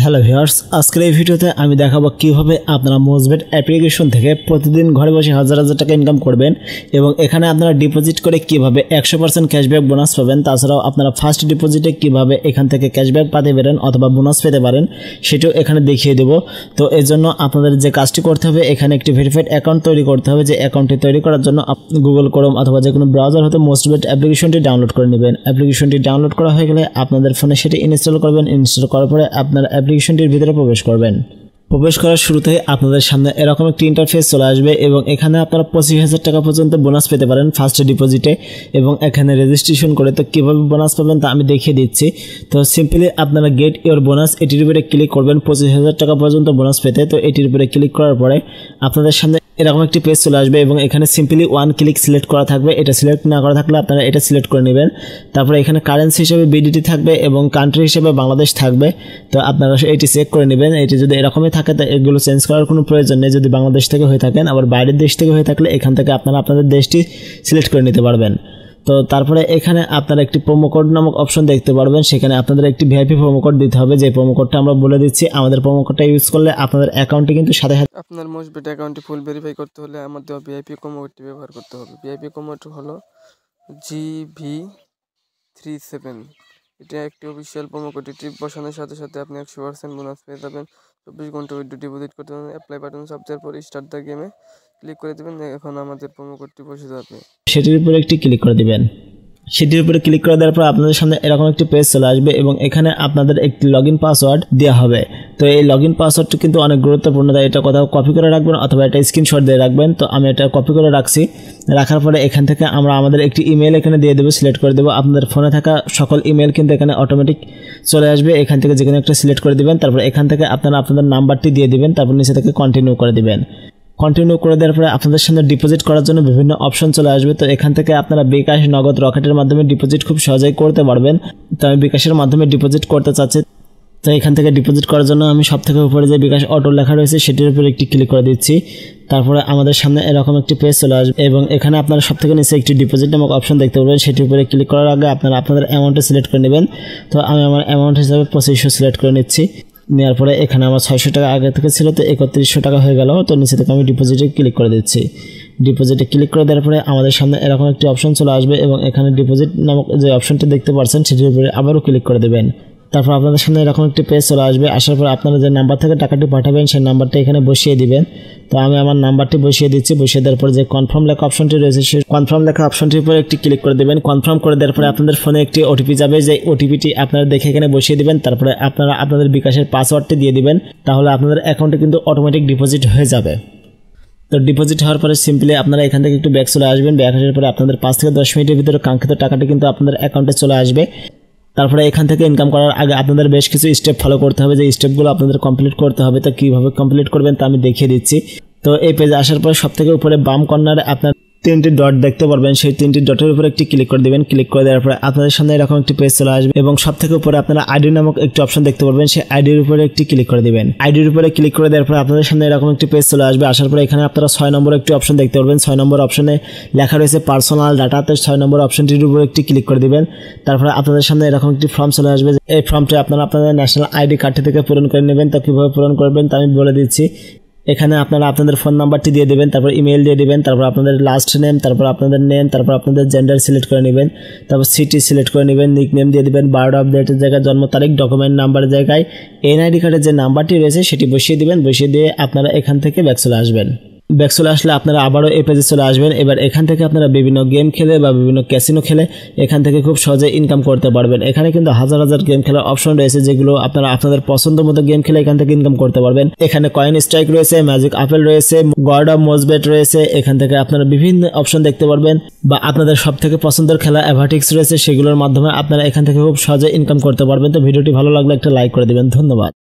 Hello viewers, আজকের এই ভিডিওতে আমি দেখাবো কিভাবে আপনারা মোজবেট অ্যাপ্লিকেশন থেকে প্রতিদিন ঘরে বসে হাজার হাজার টাকা ইনকাম করবেন এবং এখানে আপনারা ডিপোজিট করে কিভাবে 100% ক্যাশব্যাক বোনাস পাবেন। তাছাড়াও আপনারা ফার্স্ট ডিপোজিটে কিভাবে এখান থেকে ক্যাশব্যাক পেতে পারেন অথবা বোনাস পেতে পারেন সেটাও এখানে দেখিয়ে দেব। তো এর জন্য আপনাদের যে কাজটি করতে হবে, এখানে একটি ভেরিফাইড অ্যাকাউন্ট তৈরি করতে হবে। যে অ্যাকাউন্টটি তৈরি করার জন্য গুগল ক্রোম অথবা যে কোনো ব্রাউজার হতে মোজবেট অ্যাপ্লিকেশনটি ডাউনলোড করে নেবেন। অ্যাপ্লিকেশনটি ডাউনলোড করা হয়ে গেলে আপনাদের ফোনে সেটি ইনস্টল করবেন। ইনস্টল করার পরে আপনার অ্যাপ্লিকেশনটির ভিতরে প্রবেশ করবেন। প্রবেশ করার শুরুতে আপনাদের সামনে এরকম একটি ইন্টারফেস চলে আসবে এবং এখানে আপনারা 25,000 টাকা পর্যন্ত বোনাস পেতে পারেন ফার্স্ট ডিপোজিটে এবং এখানে রেজিস্ট্রেশন করে। তো কীভাবে বোনাস পাবেন তা আমি দেখিয়ে দিচ্ছি। তো সিম্পলি আপনারা গেট ইওর বোনাস এটির উপরে ক্লিক করবেন 25,000 টাকা পর্যন্ত বোনাস পেতে। তো এটির উপরে ক্লিক করার পরে আপনাদের সামনে এরকম একটি পেজ চলে আসবে এবং এখানে সিম্পলি ওয়ান ক্লিক সিলেক্ট করা থাকবে। এটা সিলেক্ট না করা থাকলে আপনারা এটা সিলেক্ট করে নেবেন। তারপরে এখানে কারেন্সি হিসেবে বিডিটি থাকবে এবং কান্ট্রি হিসেবে বাংলাদেশ থাকবে। তো আপনারা এটি চেক করে নেবেন। এটি যদি এরকমই থাকে তো এগুলো চেঞ্জ করার কোনো প্রয়োজন নেই যদি বাংলাদেশ থেকে হয়ে থাকেন। আবার বাইরের দেশ থেকে হয়ে থাকলে এখান থেকে আপনারা আপনাদের দেশটি সিলেক্ট করে নিতে পারবেন। তো তারপরে এখানে আপনারা একটি প্রোমো কোড নামক অপশন দেখতে পারবেন। সেখানে আপনাদের একটি ভিআইপি প্রোমো কোড দিতে হবে। যে প্রোমো কোডটা আমরা বলে দিচ্ছি, আমাদের প্রোমো কোডটা ইউজ করলে আপনাদের অ্যাকাউন্টে কিন্তু সাথে সাথে আপনার মোজবেট অ্যাকাউন্টটি ফুল ভেরিফাই করতে হলে আমাদের ভিআইপি প্রোমো কোডটি ব্যবহার করতে হবে। ভিআইপি প্রোমো কোড হলো GV37। এটা একটি অফিসিয়াল প্রোমো কোড। এটি বসানোর সাথে সাথে আপনি 100% বোনাস পেয়ে যাবেন। 24 ঘন্টা উইথড্র ডিপোজিট করতে পারবেন। অ্যাপ্লাই বাটন চাপ পরে স্টার্ট দ্য গেমে ক্লিক করে দেবেন। এখন আমাদের প্রোমো কোডটি বসে যাবে। সেটির উপরে একটি ক্লিক করে দিবেন। সেটির উপরে ক্লিক করে দেওয়ার পর আপনাদের সামনে এরকম একটি পেজ চলে আসবে এবং এখানে আপনাদের একটি লগইন পাসওয়ার্ড দেওয়া হবে। তো এই লগইন পাসওয়ার্ডটি কিন্তু অনেক গুরুত্বপূর্ণ, তাই এটা কোথাও কপি করে রাখবেন অথবা এটা স্ক্রিনশট দিয়ে রাখবেন। তো আমি এটা কপি করে রাখছি। রাখার পরে এখান থেকে আমরা আমাদের একটি ইমেল এখানে দিয়ে দেবো, সিলেক্ট করে দেবো। আপনাদের ফোনে থাকা সকল ইমেল কিন্তু এখানে অটোমেটিক চলে আসবে। এখান থেকে যেখানে একটা সিলেক্ট করে দিবেন। তারপর এখান থেকে আপনারা আপনাদের নাম্বারটি দিয়ে দিবেন। তারপর নিচে থেকে কন্টিনিউ করে দিবেন। কন্টিনিউ করে দেওয়ার পরে আপনাদের সামনে ডিপোজিট করার জন্য বিভিন্ন অপশন চলে আসবে। তো এখান থেকে আপনারা বিকাশ, নগদ, রকেটের মাধ্যমে ডিপোজিট খুব সহজেই করতে পারবেন। তো আমি বিকাশের মাধ্যমে ডিপোজিট করতে চাচ্ছি। তো এখান থেকে ডিপোজিট করার জন্য আমি সবথেকে উপরে যে বিকাশ অটো লেখা রয়েছে সেটির উপরে একটি ক্লিক করে দিচ্ছি। তারপরে আমাদের সামনে এরকম একটি পেজ চলে আসবে এবং এখানে আপনারা সবথেকে নিচে একটি ডিপোজিট নামক অপশন দেখতে পাবেন। সেটির উপরে ক্লিক করার আগে আপনারা আপনাদের অ্যামাউন্টে সিলেক্ট করে নেবেন। তো আমি আমার অ্যামাউন্ট হিসাবে 2500 সিলেক্ট করে নিচ্ছি। নেওয়ার পরে এখানে আমার 600 টাকা আগে থেকে ছিল, তো 3100 টাকা হয়ে গেল। তো নিচে থেকে আমি ডিপোজিটে ক্লিক করে দিচ্ছি। ডিপোজিটে ক্লিক করে দেওয়ার পরে আমাদের সামনে এরকম একটি অপশন চলে আসবে এবং এখানে ডিপোজিট নামক যে অপশনটি দেখতে পাচ্ছেন সেটির উপরে আবারও ক্লিক করে দেবেন। তারপর আপনাদের সামনে এরকম একটি পেজ চলে আসবে। আসার পর আপনারা যে নাম্বার থেকে টাকাটি পাঠাবেন সেই নাম্বারটা এখানে বসিয়ে দিবেন। তো আমি আমার নাম্বারটি বসিয়ে দিচ্ছি। বসিয়ে দেওয়ার পর যে কনফার্ম লেখা অপশনটি রয়েছে সেই কনফার্ম লেখা অপশনটির উপরে একটি ক্লিক করে দেবেন। কনফার্ম করে দেওয়ার পরে আপনাদের ফোনে একটি ওটিপি যাবে। যে ওটিপিটি আপনারা দেখে এখানে বসিয়ে দিবেন। তারপরে আপনারা আপনাদের বিকাশের পাসওয়ার্ডটি দিয়ে দিবেন। তাহলে আপনাদের অ্যাকাউন্টে কিন্তু অটোমেটিক ডিপোজিট হয়ে যাবে। তো ডিপোজিট হওয়ার পরে সিম্পলি আপনারা এখান থেকে একটু ব্যাক চলে আসবেন। ব্যাক আসার পরে আপনাদের 5 থেকে 10 মিনিটের ভিতরে কাঙ্ক্ষিত টাকাটি কিন্তু আপনাদের অ্যাকাউন্টে চলে আসবে। তারপরে এখান থেকে ইনকাম করার আগে আপনাদের বেশ কিছু স্টেপ ফলো করতে হবে। যে স্টেপগুলো আপনাদের কমপ্লিট করতে হবে। তো কীভাবে কমপ্লিট করবেন তা আমি দেখিয়ে দিচ্ছি। তো এই পেজে আসার পরে সবথেকে উপরে বাম কর্নারে আপনার 3টি ডট দেখতে পারবেন। সেই 3টি ডটের উপরে একটি ক্লিক করে দেবেন। ক্লিক করে দেওয়ার পরে আপনাদের সামনে এরকম একটি পেজ চলে আসবে এবং সবথেকে উপরে আপনারা আইডি নামক একটি অপশন দেখতে পারবেন। সেই আইডির উপরে একটি ক্লিক করে দিবেন। আইডির উপরে ক্লিক করে দেওয়ার পরে আপনাদের সামনে এরকম একটি পেজ চলে আসবে। আসার পরে এখানে আপনারা 6 নম্বর একটি অপশন দেখতে পারবেন। 6 নম্বর অপশনে লেখা রয়েছে পার্সোনাল ডাটাতে 6 নম্বর অপশনটির উপরে একটি ক্লিক করে দিবেন। তারপরে আপনাদের সামনে এরকম একটি ফর্ম চলে আসবে। এই ফর্মটি আপনারা আপনাদের ন্যাশনাল আইডি কার্ডটি থেকে পূরণ করে নেবেন। তো কীভাবে পূরণ করবেন তা আমি বলে দিচ্ছি। এখানে আপনারা আপনাদের ফোন নাম্বারটি দিয়ে দেবেন, তারপর ইমেল দিয়ে দেবেন, তারপর আপনাদের লাস্ট নেম, তারপর আপনাদের নেম, তারপর আপনাদের জেন্ডার সিলেক্ট করে নেবেন, তারপর সিটি সিলেক্ট করে নেবেন, নিক নেম দিয়ে দেবেন, বার্থ অফ ডেটের জায়গায় জন্ম তারিখ, ডকুমেন্ট নাম্বারের জায়গায় এনআইডি কার্ডের যে নাম্বারটি রয়েছে সেটি বসিয়ে দিবেন। বসিয়ে দিয়ে আপনারা এখান থেকে ব্যাক চলে আসবেন। ব্যাক চলে আসলে আপনারা আবারও এই পেজে চলে আসবেন। এবার এখান থেকে আপনারা বিভিন্ন গেম খেলে বা বিভিন্ন ক্যাসিনো খেলে এখান থেকে খুব সহজে ইনকাম করতে পারবেন। এখানে কিন্তু হাজার হাজার গেম খেলার অপশন রয়েছে যেগুলো আপনারা আপনাদের পছন্দ মতো গেম খেলে এখান থেকে ইনকাম করতে পারবেন। এখানে কয়েন স্ট্রাইক রয়েছে, ম্যাজিক আপেল রয়েছে, গড অফ মোজবেট রয়েছে। এখান থেকে আপনারা বিভিন্ন অপশন দেখতে পারবেন বা আপনাদের সব থেকে পছন্দের খেলা অ্যাভাটিক্স রয়েছে, সেগুলোর মাধ্যমে আপনারা এখান থেকে খুব সহজে ইনকাম করতে পারবেন। তো ভিডিওটি ভালো লাগলে একটা লাইক করে দেবেন। ধন্যবাদ।